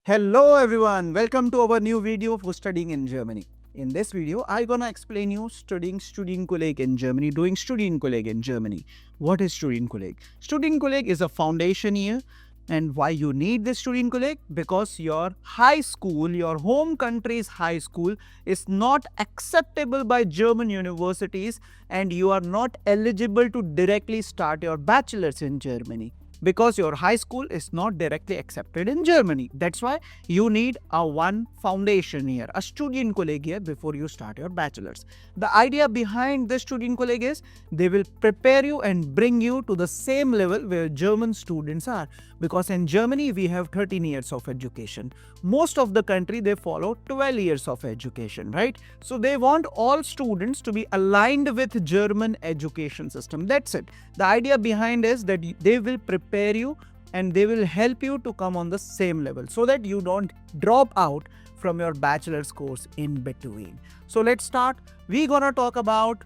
Hello everyone, welcome to our new video for studying in Germany. In this video, I'm gonna explain you studying Studienkolleg in Germany, doing Studienkolleg in Germany. What is Studienkolleg? Studienkolleg is a foundation year, and why you need this Studienkolleg? Because your high school, your home country's high school is not acceptable by German universities and you are not eligible to directly start your bachelor's in Germany. Because your high school is not directly accepted in Germany. That's why you need a one foundation year, a Studienkolleg year before you start your bachelor's. The idea behind this Studienkolleg is they will prepare you and bring you to the same level where German students are. Because in Germany, we have 13 years of education. Most of the country, they follow 12 years of education, right? So they want all students to be aligned with German education system. That's it. The idea behind is that they will prepare you and they will help you to come on the same level so that you don't drop out from your bachelor's course in between. So let's start. We're gonna talk about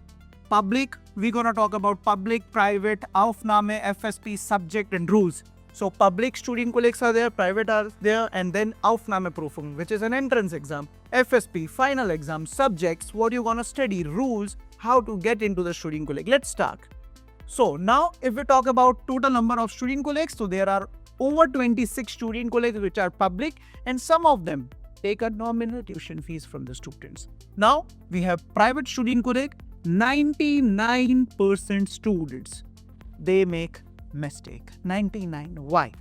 public, private, Aufnahme, FSP, subject and rules. So public Studienkollegs are there, private are there, and then Aufnahmeprüfung, which is an entrance exam, FSP, final exam, subjects, what you're gonna study, rules, how to get into the Studienkolleg. Let's start. So now if we talk about total number of Studienkollegs, so there are over 26 Studienkollegs which are public, and some of them take a nominal tuition fees from the students. Now we have private Studienkolleg, 99% students, they make mistake. 99. Why?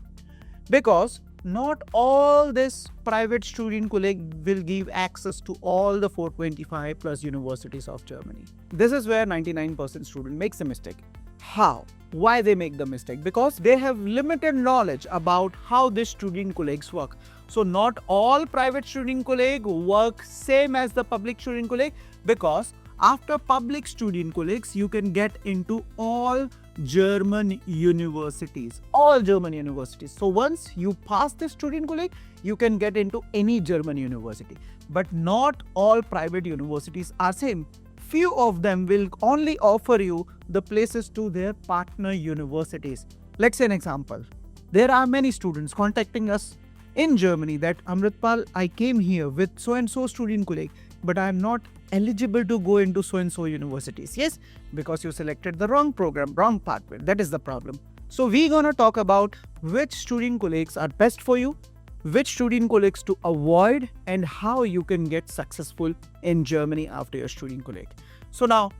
Because not all this private Studienkolleg will give access to all the 425 plus universities of Germany. This is where 99% student makes a mistake. How? Why they make the mistake? Because they have limited knowledge about how these Studienkollegs work. So not all private Studienkolleg work same as the public Studienkolleg, because after public Studienkollegs, you can get into all German universities. So once you pass this Studienkolleg, you can get into any German university. But not all private universities are same. Few of them will only offer you the places to their partner universities. Let's say an example. There are many students contacting us in Germany that Amritpal, I came here with so-and-so Studienkolleg, but I am not eligible to go into so-and-so universities. Yes, because you selected the wrong program, wrong pathway. That is the problem. So we're gonna talk about which Studienkollegs are best for you, which Studienkollegs to avoid, and how you can get successful in Germany after your Studienkolleg. So now,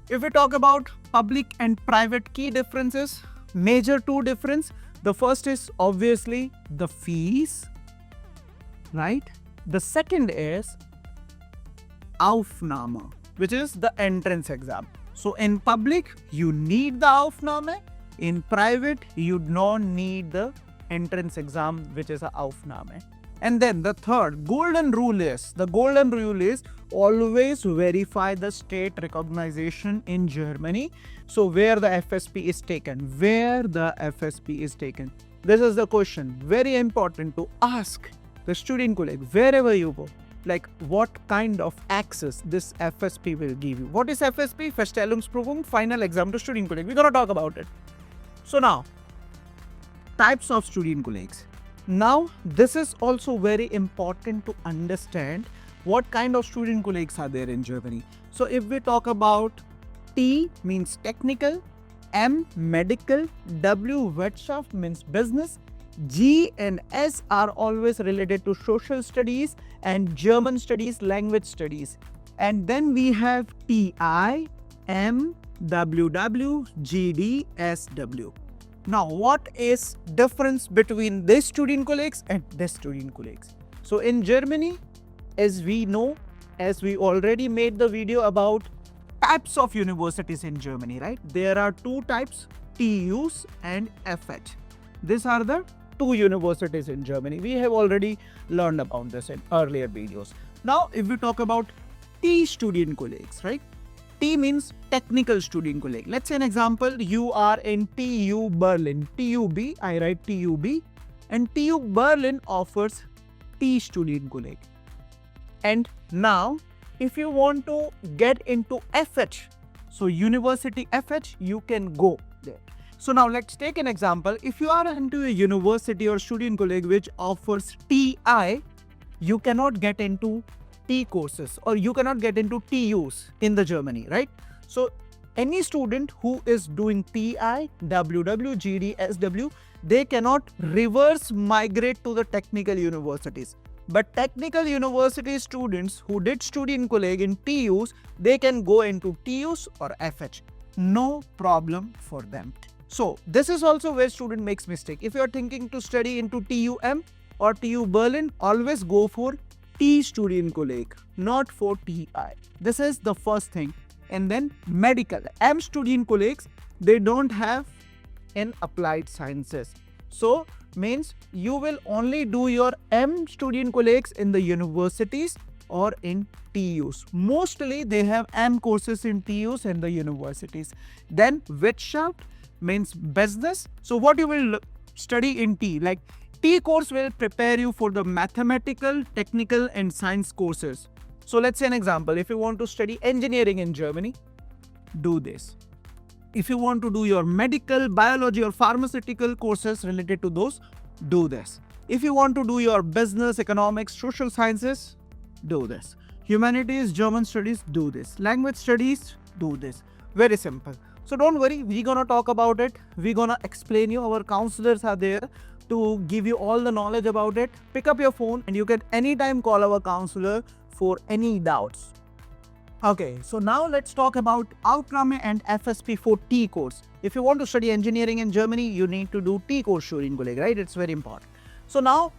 if we talk about public and private key differences, major two difference. The first is obviously the fees, right? The second is Aufnahme, which is the entrance exam. So in public, you need the Aufnahme. In private, you don't need the entrance exam, which is a Aufnahme. And then the third golden rule is, always verify the state recognition in Germany. So where the FSP is taken, This is the question, very important to ask the Studienkolleg wherever you go. Like what kind of access this FSP will give you. What is FSP? Feststellungsprüfung, final exam to Studienkolleg. We're gonna talk about it. So now, types of Studienkollegs. Now, this is also very important to understand what kind of Studienkollegs are there in Germany. So if we talk about T means technical, M medical, W Wirtschaft means business, G and S are always related to social studies and German studies, language studies. And then we have TI, M, WW, GD, SW. Now, what is difference between this Studienkollegs and this Studienkollegs? So in Germany, as we know, as we already made the video about types of universities in Germany, right? There are two types, TUs and FH. These are the two universities in Germany. We have already learned about this in earlier videos. Now, if we talk about T Studienkollegs, right? T means technical Studienkolleg. Let's say an example, you are in TU Berlin. TUB, I write TUB. And TU Berlin offers T Studienkolleg. And now, if you want to get into FH, so University FH, you can go there. So now let's take an example. If you are into a university or Studienkolleg which offers TI, you cannot get into T courses or you cannot get into TUs in the Germany, right? So any student who is doing TI, WW, GD, SW, they cannot reverse migrate to the technical universities. But technical university students who did Studienkolleg in TUs, they can go into TUs or FH. No problem for them. So this is also where student makes mistake. If you are thinking to study into TUM or TU Berlin, always go for T Studienkolleg, not for TI. This is the first thing. And then medical. M Studienkollegs, they don't have in applied sciences. So means you will only do your M Studienkollegs in the universities or in TUs. Mostly they have M courses in TUs and the universities. Then Wirtschaft means business. So what you will study in T, like T course will prepare you for the mathematical, technical and science courses. So let's say an example, if you want to study engineering in Germany, do this. If you want to do your medical, biology or pharmaceutical courses related to those, do this. If you want to do your business, economics, social sciences, do this. Humanities, German studies, do this. Language studies, do this. Very simple. So don't worry, we're gonna talk about it. We're gonna explain you. Our counselors are there to give you all the knowledge about it. Pick up your phone and you can anytime call our counselor for any doubts. Okay, so now let's talk about Aufnahme and FSP for T course. If you want to study engineering in Germany, you need to do T course Studienkolleg, right? It's very important. So now,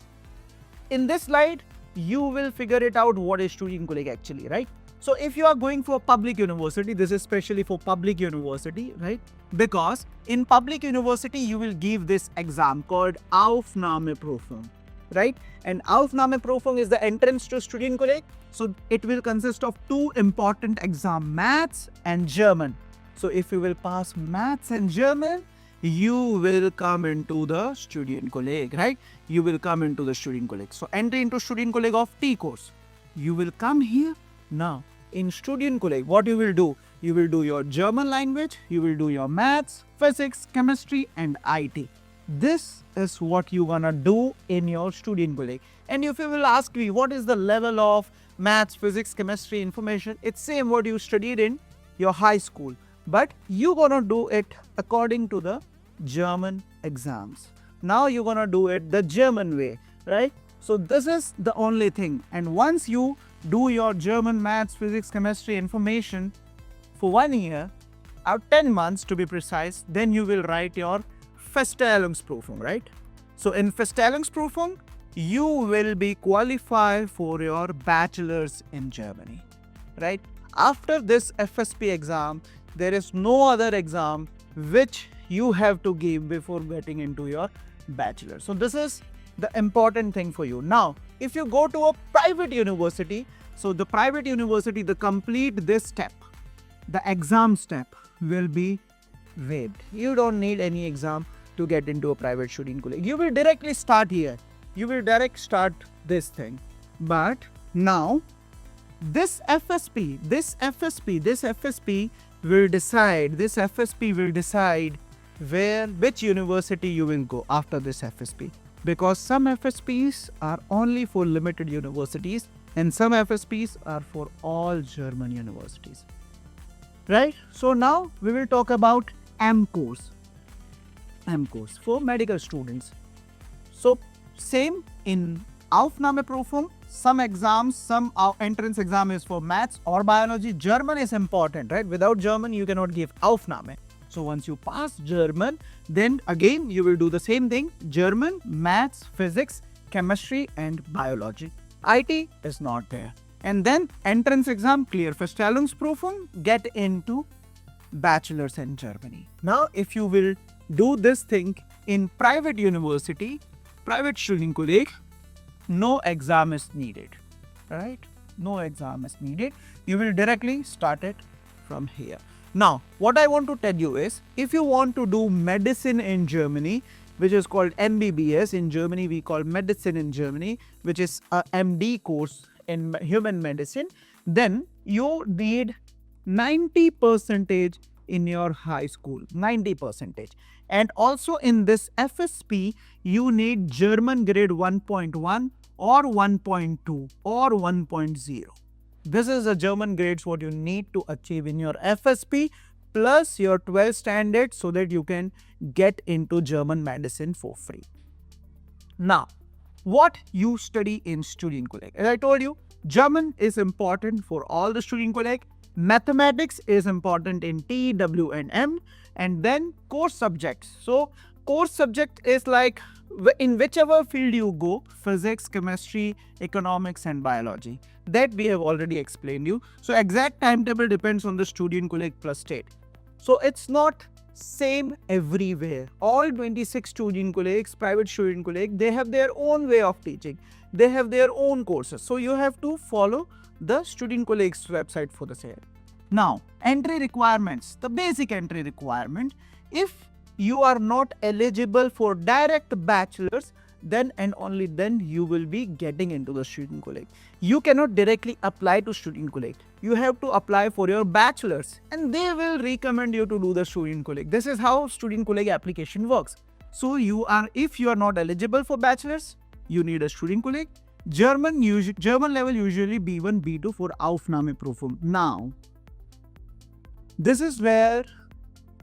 in this slide, you will figure it out what is Studienkolleg actually, right? So if you are going for a public university, this is especially for public university, right? Because in public university, you will give this exam called Aufnahmeprüfung, right? And Aufnahmeprüfung is the entrance to Studienkolleg. So it will consist of two important exams, maths and German. So if you will pass maths and German, you will come into the Studienkolleg, right? You will come into the Studienkolleg. So entry into Studienkolleg of T course. You will come here. Now in Studienkolleg, what you will do? You will do your German language, you will do your maths, physics, chemistry and IT. This is what you gonna do in your Studienkolleg. And if you will ask me what is the level of maths, physics, chemistry, information, it's same what you studied in your high school. But you gonna do it according to the German exams. Now you're gonna do it the German way, right? So this is the only thing. And once you do your German maths, physics, chemistry, information for 1 year, or 10 months to be precise, then you will write your Verstellungsprüfung, right? So in Verstellungsprüfung, you will be qualified for your bachelor's in Germany, right? After this FSP exam, there is no other exam which you have to give before getting into your bachelor. So this is the important thing for you. Now, if you go to a private university, so the private university, the complete this step, the exam step will be waived. You don't need any exam to get into a private Studienkolleg. You will directly start here. You will direct start this thing. But now, this FSP will decide which university you will go after this FSP. Because some FSPs are only for limited universities and some FSPs are for all German universities. Right? So now we will talk about M course. M course for medical students. So same in Aufnahmeprüfung, some exams, some entrance exam is for maths or biology. German is important, right? Without German, you cannot give Aufnahme. So once you pass German, then again you will do the same thing. German, maths, physics, chemistry and biology. IT is not there. And then entrance exam, clear Verstellungsprüfung, get into bachelor's in Germany. Now if you will do this thing in private university, private Studienkolleg, no exam is needed, right? No exam is needed. You will directly start it from here. Now, what I want to tell you is, if you want to do medicine in Germany, which is called MBBS, in Germany we call medicine in Germany, which is a MD course in human medicine, then you need 90% in your high school, 90%. And also in this FSP, you need German grade 1.1 or 1.2 or 1.0. This is the German grades what you need to achieve in your FSP plus your 12 standard so that you can get into German medicine for free. Now, what you study in Studienkolleg? As I told you, German is important for all the Studienkolleg. Mathematics is important in T, W and M, and then core subjects. So core subject is like in whichever field you go, physics, chemistry, economics and biology. That we have already explained you. So exact timetable depends on the Studienkolleg plus state. So it's not same everywhere. All 26 Studienkollegs, private Studienkolleg, they have their own way of teaching. They have their own courses. So you have to follow the Studienkolleg's website for the same. Now, entry requirements. The basic entry requirement. If you are not eligible for direct bachelor's, then and only then you will be getting into the Studienkolleg. You cannot directly apply to Studienkolleg. You have to apply for your bachelor's and they will recommend you to do the Studienkolleg. This is how Studienkolleg application works. So if you are not eligible for bachelor's, you need a Studienkolleg. German level usually B1, B2 for Aufnahmeprüfung. Now, this is where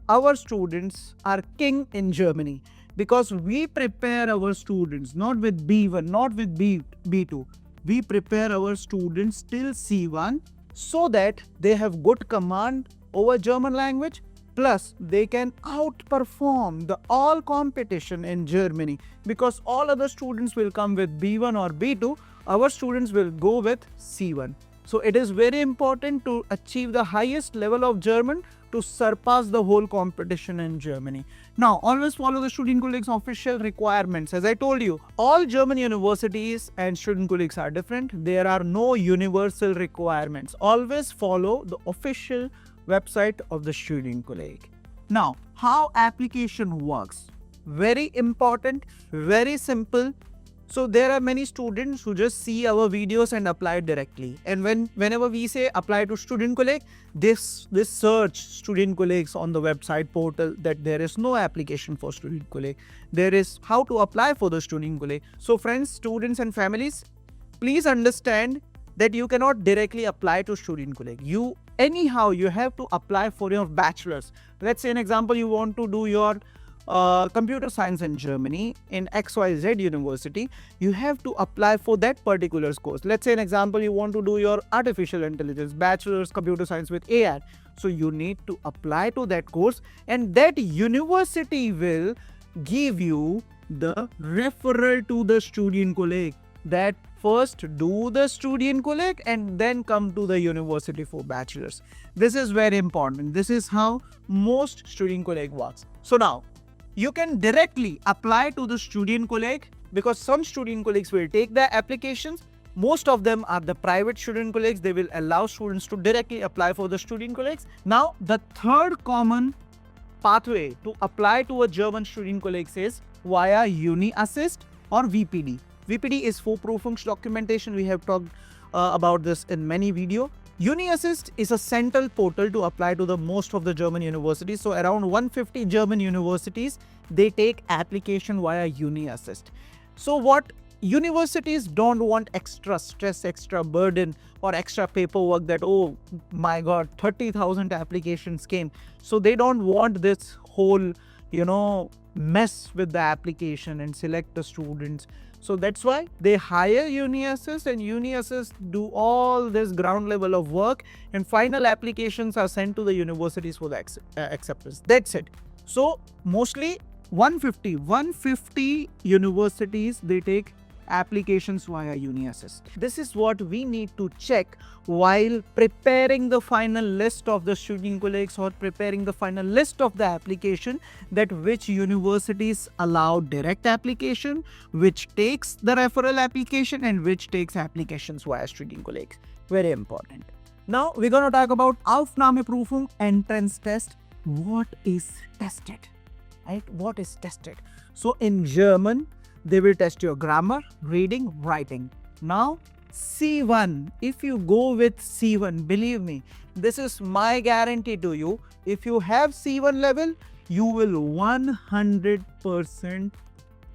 our students are king in Germany because we prepare our students not with B1, not with B2. We prepare our students till C1 so that they have good command over German language, plus they can outperform the all competition in Germany because all other students will come with B1 or B2. Our students will go with C1. So it is very important to achieve the highest level of German to surpass the whole competition in Germany. Now, always follow the Studienkolleg's official requirements. As I told you, all German universities and Studienkollegs are different. There are no universal requirements. Always follow the official website of the Studienkolleg. Now, how application works? Very important, very simple. So there are many students who just see our videos and apply directly. And whenever we say apply to Studienkolleg, this search Studienkollegs on the website portal that there is no application for Studienkolleg. There is how to apply for the Studienkolleg. So friends, students and families, please understand that you cannot directly apply to Studienkolleg. You have to apply for your bachelor's. Let's say an example, you want to do your computer science in Germany in XYZ university, you have to apply for that particular course. Let's say an example, you want to do your artificial intelligence, bachelor's computer science with AI. So you need to apply to that course and that university will give you the referral to the Studienkolleg. That first do the Studienkolleg and then come to the university for bachelor's. This is very important. This is how most Studienkolleg works. So now, you can directly apply to the Studienkolleg because some Studienkollegs will take their applications. Most of them are the private Studienkollegs. They will allow students to directly apply for the Studienkollegs. Now, the third common pathway to apply to a German Studienkolleg is via Uni-Assist or VPD. VPD is Vorprüfungsdokumentation. We have talked about this in many videos. Uni-Assist is a central portal to apply to the most of the German universities. So around 150 German universities, they take application via Uni-Assist. So what universities don't want extra stress, extra burden or extra paperwork that, oh my God, 30,000 applications came. So they don't want this whole, mess with the application and select the students. So that's why they hire Uni-Assist and Uni-Assist do all this ground level of work and final applications are sent to the universities for the acceptance. That's it. So mostly 150 universities, they take applications via Uni-Assist. This is what we need to check while preparing the final list of the Studienkollegs or preparing the final list of the application, that which universities allow direct application, which takes the referral application and which takes applications via Studienkollegs. Very important. Now we're going to talk about Aufnahmeprüfung entrance test. What is tested? Right? What is tested? So in German, they will test your grammar, reading, writing. Now, C1, if you go with C1, believe me, this is my guarantee to you. If you have C1 level, you will 100%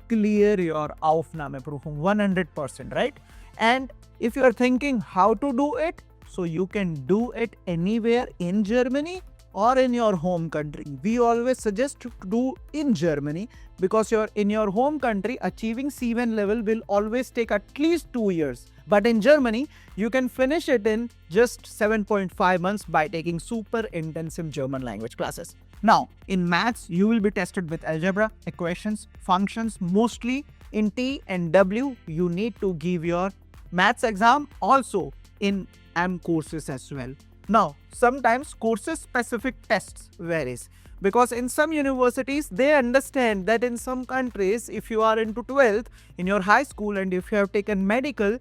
clear your Aufnahmeprüfung, 100%, right? And if you are thinking how to do it, so you can do it anywhere in Germany or in your home country. We always suggest to do in Germany because you're in your home country, achieving C1 level will always take at least 2 years. But in Germany, you can finish it in just 7.5 months by taking super intensive German language classes. Now, in maths, you will be tested with algebra, equations, functions. Mostly in T and W, you need to give your maths exam, also in M courses as well. Now, sometimes courses specific tests varies because in some universities, they understand that in some countries, if you are into 12th in your high school and if you have taken medical,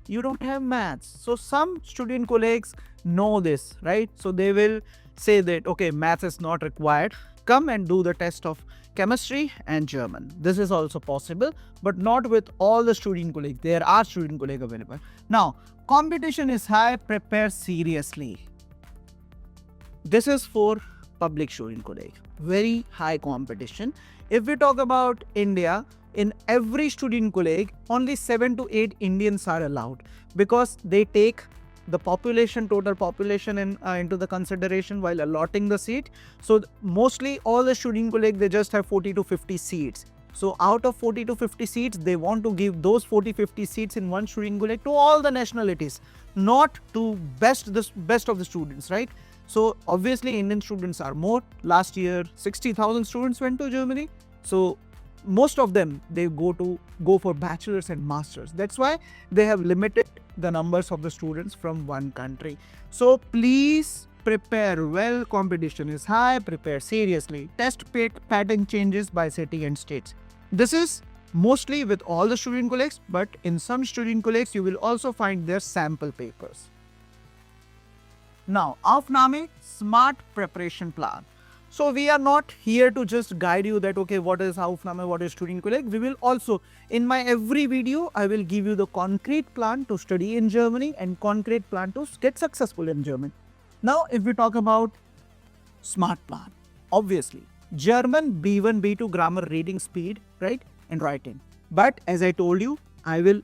you don't have maths. So some student colleagues know this, right? So they will say that, okay, maths is not required. Come and do the test of chemistry and German. This is also possible, but not with all the student colleagues. There are student colleagues available. Now, competition is high, prepare seriously. This is for public student colleague. Very high competition. If we talk about India, in every student colleague, only 7 to 8 Indians are allowed because they take the population, total population into the consideration while allotting the seat. So mostly all the student colleagues, they just have 40 to 50 seats. So out of 40 to 50 seats, they want to give those 40-50 seats in one student colleague to all the nationalities, not to best of the students, right? So obviously Indian students are more. Last year 60,000 students went to Germany. So most of them, they go for bachelors and masters. That's why they have limited the numbers of the students from one country. So please prepare well. Competition is high. Prepare seriously. Test pattern changes by city and states. This is mostly with all the student colleagues, but in some student colleagues, you will also find their sample papers. Now, Aufnahme smart preparation plan. So we are not here to just guide you that, okay, what is Aufnahme, what is Studienkolleg. We will also, in my every video, I will give you the concrete plan to study in Germany and concrete plan to get successful in Germany. Now, if we talk about smart plan, obviously, German B1, B2 grammar, reading speed, right, and writing. But as I told you, I will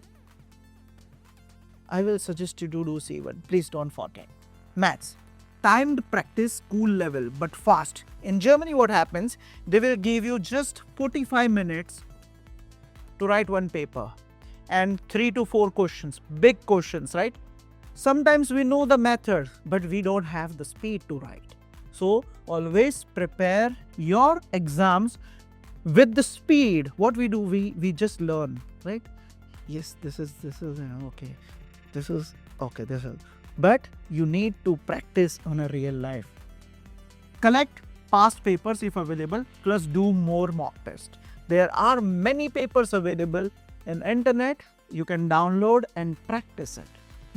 suggest you to do C1. Please don't forget. Maths. Timed practice school level but fast. In Germany, what happens? They will give you just 45 minutes to write one paper and 3 to 4 questions, big questions, right? Sometimes we know the method, but we don't have the speed to write. So always prepare your exams with the speed. What we do, we just learn, right? Yes, this is okay. This is okay. This is. But you need to practice on a real life. Collect past papers if available, plus do more mock tests. There are many papers available in internet. You can download and practice it.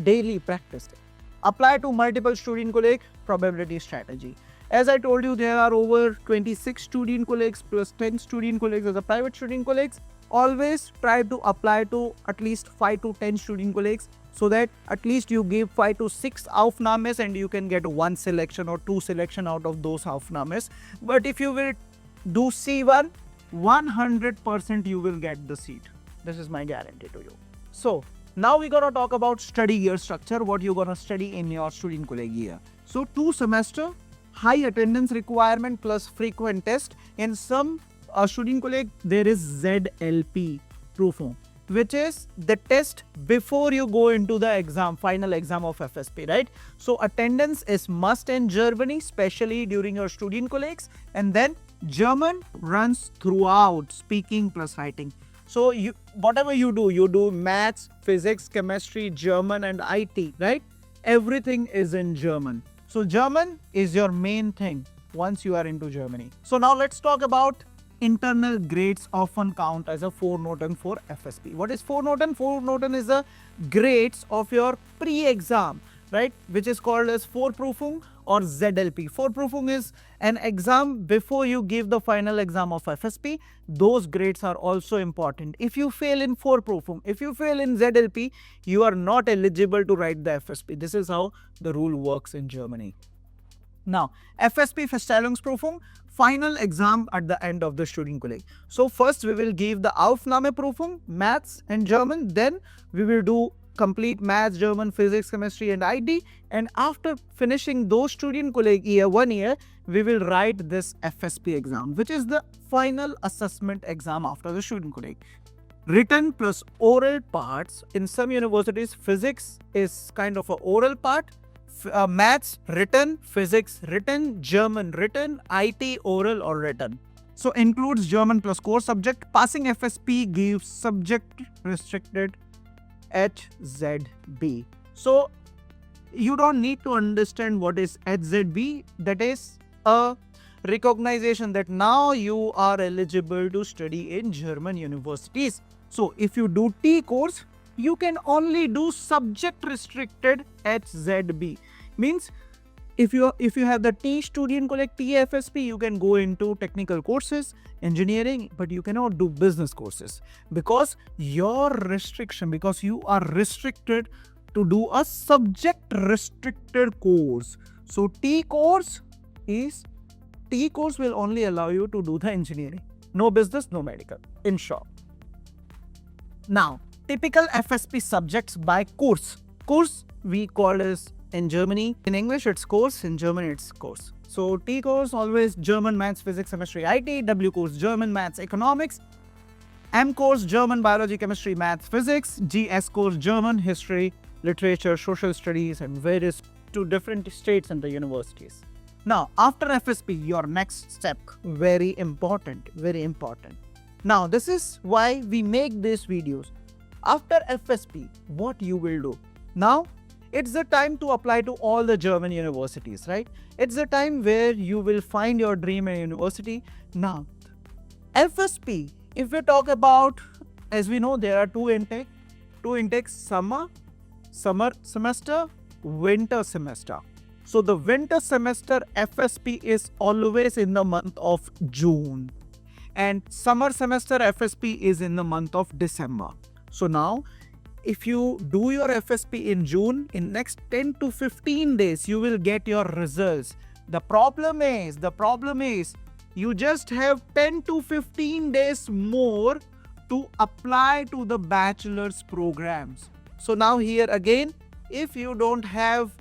Daily practice it. Apply to multiple student colleague probability strategy. As I told you, there are over 26 student colleagues plus 10 student colleagues as a private student colleagues. Always try to apply to at least 5 to 10 student colleagues, so that at least you give 5 to 6 Aufnahmes and you can get 1 selection or 2 selection out of those Aufnahmes. But if you will do C1, 100% you will get the seat. This is my guarantee to you. So now we're gonna talk about study year structure, what you're gonna study in your student colleague year. So 2 semester, high attendance requirement plus frequent test. In some student colleague, there is ZLP Prüfung, which is the test before you go into the exam, final exam of FSP, right? So attendance is must in Germany, especially during your student colleagues. And then German runs throughout, speaking plus writing. So whatever you do maths, physics, chemistry, German and IT, right? Everything is in German. So German is your main thing once you are into Germany. So now let's talk about internal grades often count as a Vornoten for FSP. What is Vornoten? Vornoten is the grades of your pre-exam, right? Which is called as Vorprüfung or ZLP. Vorprüfung is an exam before you give the final exam of FSP. Those grades are also important. If you fail in Vorprüfung, if you fail in ZLP, you are not eligible to write the FSP. This is how the rule works in Germany. Now, FSP Feststellungsprüfung, final exam at the end of the Studienkolleg. So first we will give the Aufnahmeprüfung, maths and German. Then we will do complete maths, German, physics, chemistry and IT. And after finishing those Studienkolleg year, 1 year, we will write this FSP exam, which is the final assessment exam after the Studienkolleg. Written plus oral parts. In some universities, physics is kind of an oral part. Maths written, physics written, German written, IT oral or written. So includes German plus core subject. Passing FSP gives subject restricted HZB. So you don't need to understand what is HZB. That is a recognition that now you are eligible to study in German universities. So if you do T course, you can only do subject restricted HZB. Means if you have the T Studienkolleg T FSP, you can go into technical courses, engineering, but you cannot do business courses because your restriction, because you are restricted to do a subject restricted course. So T course will only allow you to do the engineering. No business, no medical, in short. Now, typical FSP subjects by course. Course we call as in Germany. In English it's course, in German it's course. So T course always German, maths, physics, chemistry, IT. W course German, maths, economics. M course German, biology, chemistry, maths, physics. GS course German, history, literature, social studies and various to different states and the universities. Now after FSP, your next step, very important, very important. Now this is why we make these videos. After FSP, what you will do? Now it's the time to apply to all the German universities, right? It's the time where you will find your dream university. Now, FSP, if we talk about, as we know, there are two intakes, summer semester, winter semester. So the winter semester FSP is always in the month of June and summer semester FSP is in the month of December. So now, if you do your FSP in June, in next 10 to 15 days, you will get your results. The problem is, you just have 10 to 15 days more to apply to the bachelor's programs. So now here again, if you don't have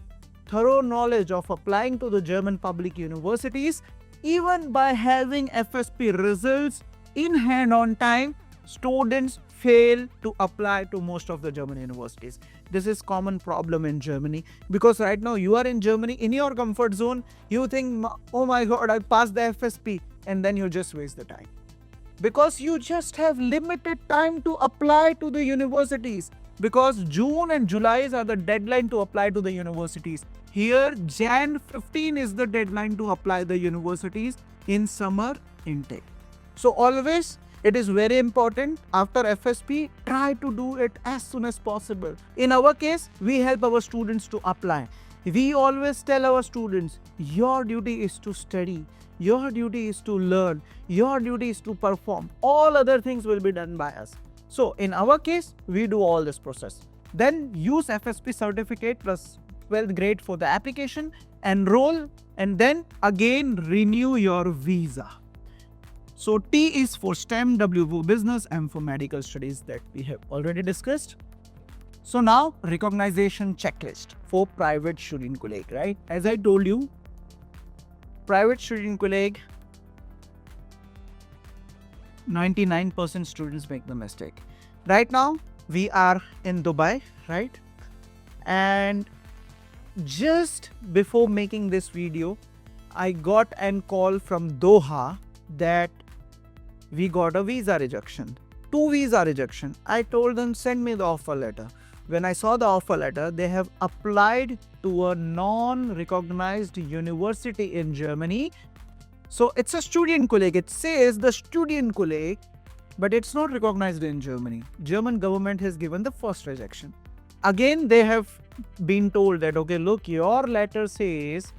thorough knowledge of applying to the German public universities, even by having FSP results in hand on time, students fail to apply to most of the German universities. This is common problem in Germany because right now you are in Germany in your comfort zone. You think, oh my God, I passed the FSP, and then you just waste the time because you just have limited time to apply to the universities because June and July are the deadline to apply to the universities. Here, Jan 15 is the deadline to apply the universities in summer intake. So always, it is very important after FSP, try to do it as soon as possible. In our case, we help our students to apply. We always tell our students, your duty is to study, your duty is to learn, your duty is to perform. All other things will be done by us. So in our case, we do all this process. Then use FSP certificate plus 12th grade for the application, enroll, and then again renew your visa. So T is for STEM, W for business, M for medical studies that we have already discussed. So now recognition checklist for private Studienkolleg, right? As I told you, private Studienkolleg, 99% students make the mistake. Right now we are in Dubai, right? And just before making this video, I got a call from Doha that we got a visa rejection, 2 visa rejection. I told them, send me the offer letter. When I saw the offer letter, they have applied to a non-recognized university in Germany. So it's a Studienkolleg. It says the Studienkolleg, but it's not recognized in Germany. German government has given the first rejection. Again, they have been told that, okay, look, your letter says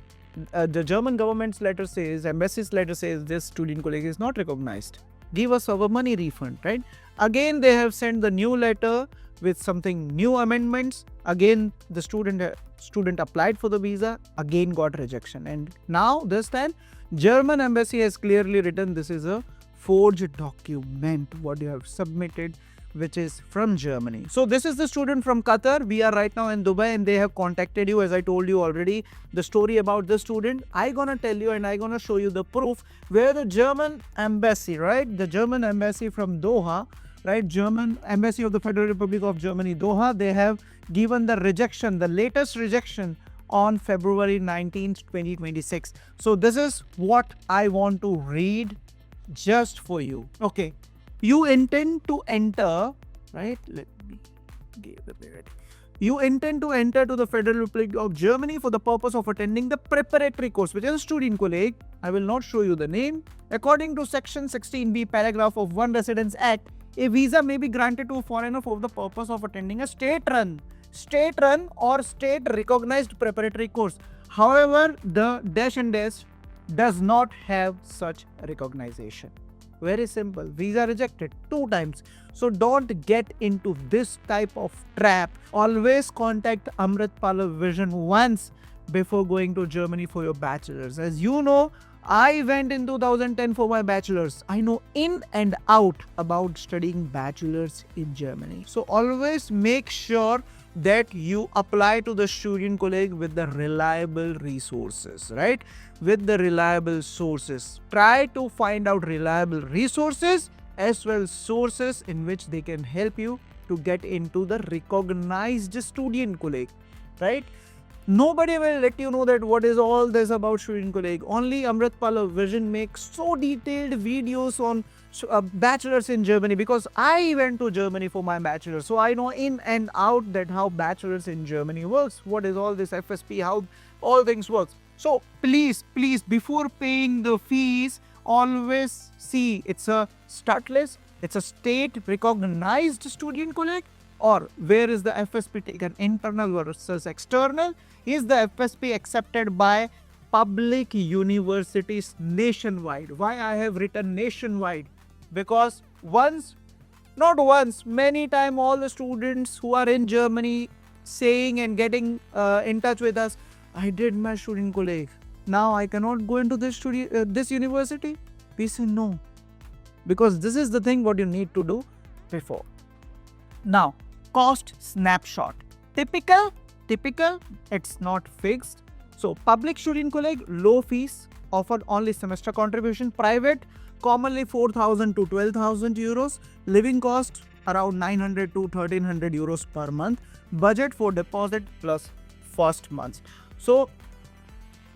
the German government's letter says, embassy's letter says, this Studienkolleg is not recognized. Give us our money refund, right? Again, they have sent the new letter with something new amendments. Again, the student applied for the visa, again got rejection. And now this time, German embassy has clearly written this is a forged document what you have submitted, which is from Germany. So this is the student from Qatar. We are right now in Dubai and they have contacted you. As I told you already, the story about the student, I gonna tell you and I gonna show you the proof where the German embassy, right? The German embassy from Doha, right? German embassy of the Federal Republic of Germany, Doha, they have given the rejection, the latest rejection on February 19th, 2026. So this is what I want to read just for you. Okay. You intend to enter, right? Let me give the period. You intend to enter to the Federal Republic of Germany for the purpose of attending the preparatory course, which is Studienkolleg. I will not show you the name. According to Section 16b, paragraph of 1 Residence Act, a visa may be granted to a foreigner for the purpose of attending a state-run or state-recognized preparatory course. However, the dash and dash does not have such recognition. Very simple. Visa rejected 2 times. So don't get into this type of trap. Always contact Amritpala Vision once before going to Germany for your bachelor's. As you know, I went in 2010 for my bachelor's. I know in and out about studying bachelor's in Germany. So always make sure that you apply to the Studienkolleg with the reliable resources, right? With the reliable sources. Try to find out reliable resources as well as sources in which they can help you to get into the recognized Studienkolleg, right? Nobody will let you know that what is all this about Studienkolleg. Only Amritpala Vision makes so detailed videos on bachelors in Germany, because I went to Germany for my bachelor. So I know in and out that how bachelors in Germany works. What is all this FSP, how all things works. So please, before paying the fees, always see it's a stateless, it's a state recognized Studienkolleg, or where is the FSP taken, internal versus external? Is the FSP accepted by public universities nationwide? Why I have written nationwide? Because not once, many times all the students who are in Germany saying and getting in touch with us, I did my Studienkolleg. Now I cannot go into this university. We say no. Because this is the thing what you need to do before. Now, cost snapshot. Typical, it's not fixed. So public Studienkolleg, low fees, offered only semester contribution. Private, commonly 4,000 to 12,000 euros. Living cost around 900 to 1,300 euros per month. Budget for deposit plus first month. So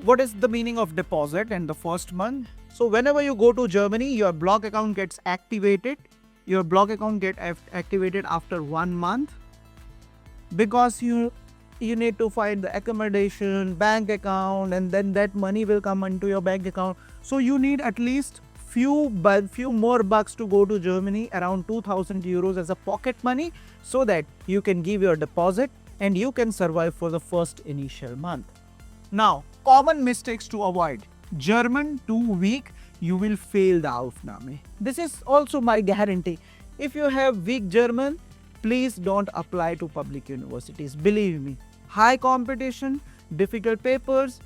what is the meaning of deposit and the first month? So whenever you go to Germany, your block account gets activated. Your block account gets activated after 1 month, because you need to find the accommodation, bank account, and then that money will come into your bank account. So you need at least few more bucks to go to Germany, around 2,000 euros as a pocket money, so that you can give your deposit and you can survive for the first initial month. Now, common mistakes to avoid. German too weak, you will fail the Aufnahme. This is also my guarantee. If you have weak German, please don't apply to public universities. Believe me, high competition, difficult papers,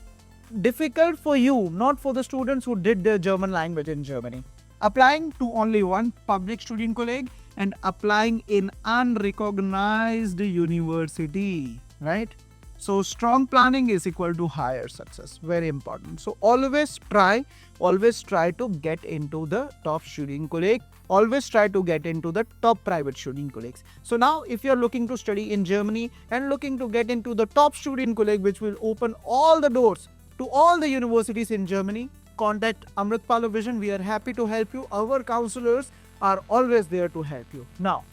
difficult for you, not for the students who did their German language in Germany. Applying to only one public Studienkolleg and applying in unrecognized university, right? So strong planning is equal to higher success. Very important. So always try to get into the top Studienkolleg. Always try to get into the top private Studienkollegs. So now if you're looking to study in Germany and looking to get into the top Studienkolleg, which will open all the doors to all the universities in Germany, contact Amritpala Vision. We are happy to help you. Our counselors are always there to help you. Now,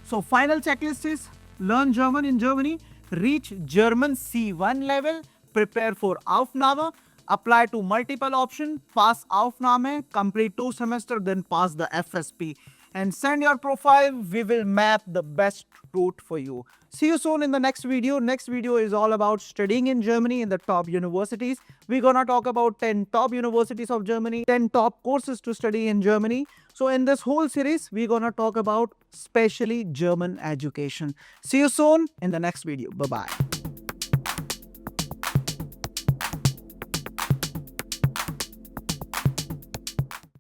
so final checklist is learn German in Germany, reach German C1 level, prepare for Aufnahme, apply to multiple options, pass Aufnahme, complete 2 semesters, then pass the FSP. and send your profile. We will map the best route for you. See you soon in the next video. Next video is all about studying in Germany in the top universities. We're gonna talk about 10 top universities of Germany, 10 top courses to study in Germany. So in this whole series, we're gonna talk about specially German education. See you soon in the next video. Bye-bye.